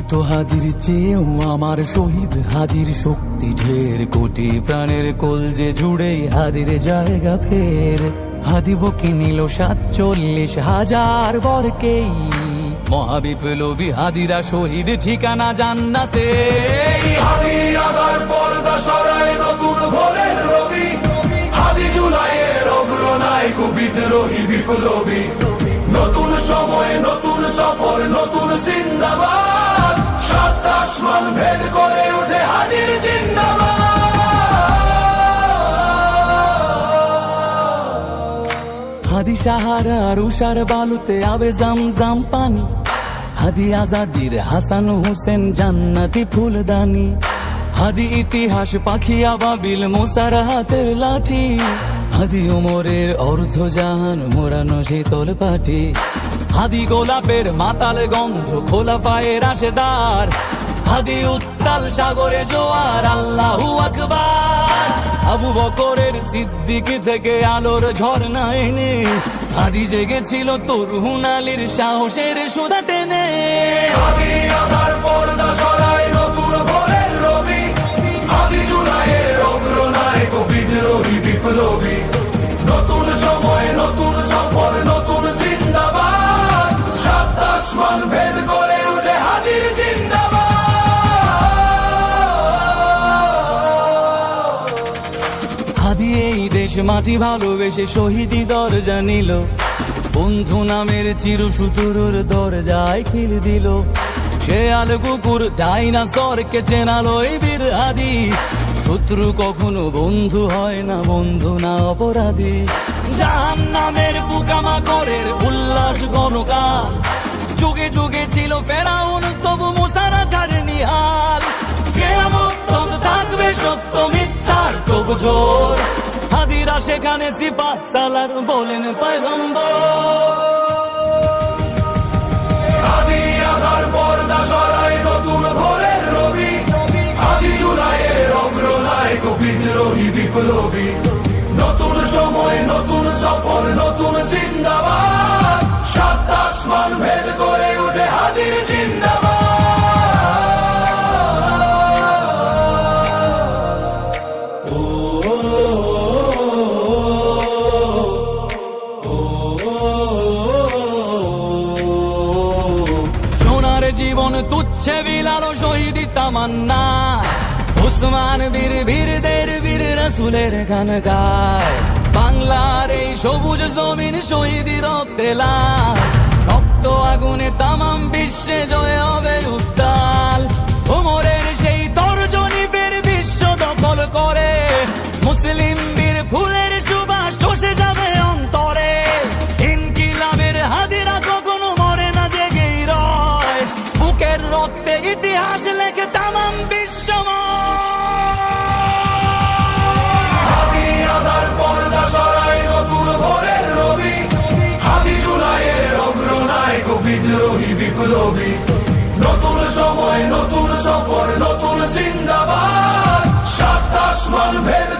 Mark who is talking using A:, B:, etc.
A: মৃত হাদির চেয়েও আমার শহীদ হাদির শক্তি ঢের, কোটি প্রাণের কলজে জুড়ে হাদির জায়গা ফের। হাদি বকে নিল ৪৭,০০০ বরকেই, মহাবিপ্লবী হাদিরা শহীদ ঠিকানা জান্নাতে।
B: হাদি আদার পর্দা সরায় নতুন ভোরের রবি, হাদি জুলাইয়ের অগ্রনায়ক বিদ্রোহী বিপ্লবী। নতুন সময় নতুন সফর নতুন জিন্দাবাদ, সাত আসমান ভেদ করে উঠে হাদির জিন্দাবাদ।
A: হাদি সাহারার উষার বালুতে আবে জামজাম পানি, হাদি আজাদির হাসান হোসেন জান্নাতি ফুলদানি। হাদি ইতিহাস পাখি আবাবিল মুসার হাতের লাঠি, হাদি ওমরের অর্ধজাহান মোরানো শীতল পাটি। হাদি গোলাপের মাতাল গন্ধ খোলা পায়ের রাশেদার, হাদি উত্তাল সাগরে জোয়ার আল্লাহু আকবার। আবু বকরের সিদ্দিক থেকে আলোর ঝর্ণা এনে, হাদি জেগেছিল তরুণ আলীর সাহসের সুধা টেনে।
B: হাদি আদার পর্দা সরায় নতুন ভোরের রবি, হাদি জুলাইয়ের অগ্রনায়ক বিদ্রোহী বিপ্লবী। নতুন সময় নতুন সফর নতুন জিন্দাবাদ, সাত আসমান ভেদ করে উঠে হাদির জিন্দাবাদ।
A: হাদি এই দেশ মাটি ভালোবেসে শহীদি দরজা নিল, বন্ধু নামের চিরসুতুরুর দরজায় খিল দিল। সে আল কুকুর ডাইনাসরকে চেনালো এই বীর হাদি, শত্রু কখনো বন্ধু হয় না, বন্ধু না অপরাধী। জাহান্নামের পোকামাকড়ের উল্লাস গণকাল, যুগে যুগে ছিল ফেরাউন তবু মুসারা ছাড়েনি হাল। কিয়ামত তক থাকবে সত্য মিথ্যার তব জোর, হাদিরা সেখানে সিপাহ সালার বলেন পয়গম্বর।
B: হাদি আদার পর্দা সরায় নতুন ভোরের রবি, হাদি জুলাইয়ের অগ্রনায়ক বিদ্রোহী বিপ্লবী। নতুন সময় নতুন সফর নতুন জিন্দাবাদ, সাত আসমান ভেদ করে উঠে হাদির জিন্দাবাদ।
A: সোনার জীবন তুচ্ছে বিলালো শহীদি তামান্না, উসমান বীর বীরদের বীর রাসূলের গান গায়। বাংলার এই সবুজ জমিন শহীদি রক্তে লাল, রক্ত আগুনে তামাম বিশ্বে জয় হবে উত্তাল। ওমরের সেই তর্জনী বীর বিশ্ব দখল করে, মুসলিম বীর ফুলের সুবাস চষে যাবে অন্তরে। ইনকিলাবের হাদিরা কখনো মরে না, জেগেই রয়, বুকের রক্তে ইতিহাস লেখে তামাম বিশ্বময়।
B: হাদি আদার পর্দা সরায় নতুন ভোরের রবি, হাদি জুলাইয়ের অগ্রনায়ক বিদ্রোহী বিপ্লবী। নতুন সময় নতুন সফর নতুন জিন্দাবাদ, সাত আসমান ভেদ